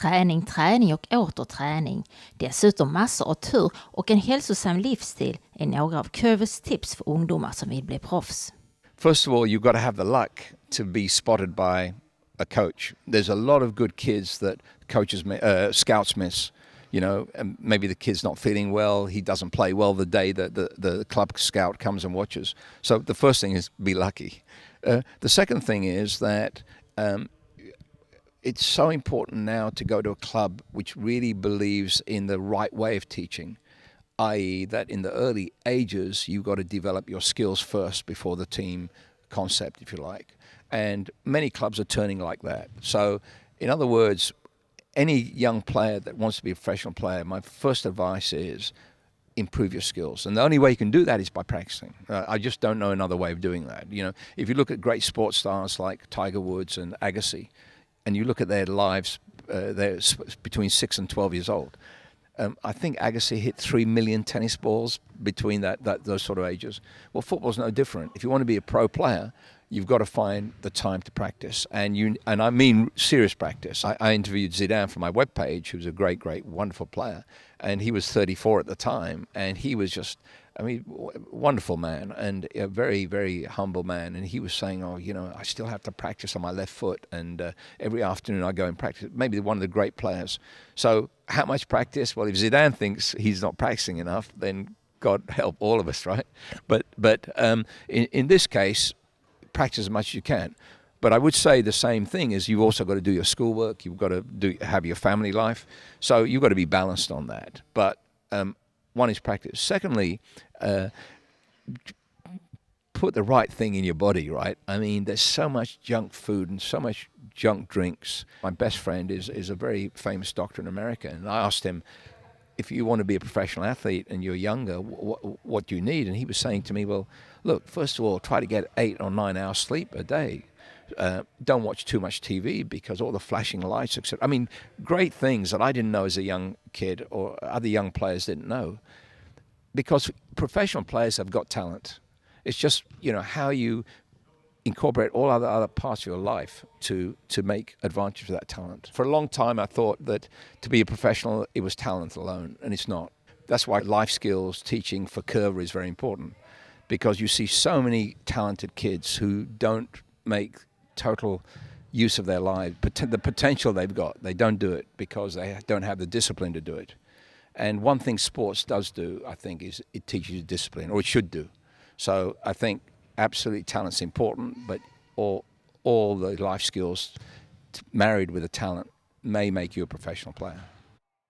Träning, träning och åter träning. Dessutom massor av tur och en hälsosam livsstil är några av Coervers tips för ungdomar som vill bli proffs. First of all, you've got to have the luck to be spotted by a coach. There's a lot of good kids that coaches, scouts miss. You know, and maybe the kid's not feeling well. He doesn't play well the day that the club scout comes and watches. So the first thing is be lucky. The second thing is that it's so important now to go to a club which really believes in the right way of teaching, i.e. that in the early ages, you've got to develop your skills first before the team concept, if you like. And many clubs are turning like that. So, in other words, any young player that wants to be a professional player, my first advice is improve your skills. And the only way you can do that is by practicing. I just don't know another way of doing that. You know, if you look at great sports stars like Tiger Woods and Agassi, and you look at their lives, they're between 6 and 12 years old. I think Agassi hit 3 million tennis balls between those sort of ages. Well, football's no different. If you want to be a pro player, you've got to find the time to practice, and I mean serious practice. I interviewed Zidane for my webpage, who's a great, wonderful player, and he was 34 at the time, and he was just, wonderful man, and a very, very humble man. And he was saying, I still have to practice on my left foot, and every afternoon I go and practice. Maybe one of the great players. So how much practice? Well, if Zidane thinks he's not practicing enough, then God help all of us, right? But in this case, practice as much as you can. But I would say the same thing is you've also got to do your schoolwork. You've got to have your family life. So you've got to be balanced on that. But one is practice. Secondly, put the right thing in your body, right? I mean, there's so much junk food and so much junk drinks. My best friend is a very famous doctor in America, and I asked him, if you want to be a professional athlete and you're younger, what do you need? And he was saying to me, well, look, first of all, try to get 8 or 9 hours sleep a day. Don't watch too much TV because all the flashing lights, etc. I mean, great things that I didn't know as a young kid or other young players didn't know. Because professional players have got talent. It's just, how you incorporate all other parts of your life to make advantage of that talent. For a long time, I thought that to be a professional, it was talent alone, and it's not. That's why life skills teaching for Coerver is very important, because you see so many talented kids who don't make total use of their lives, the potential they've got. They don't do it because they don't have the discipline to do it. And one thing sports does do, I think, is it teaches you discipline, or it should do. So I think absolutely talent's important, but all the life skills married with a talent may make you a professional player.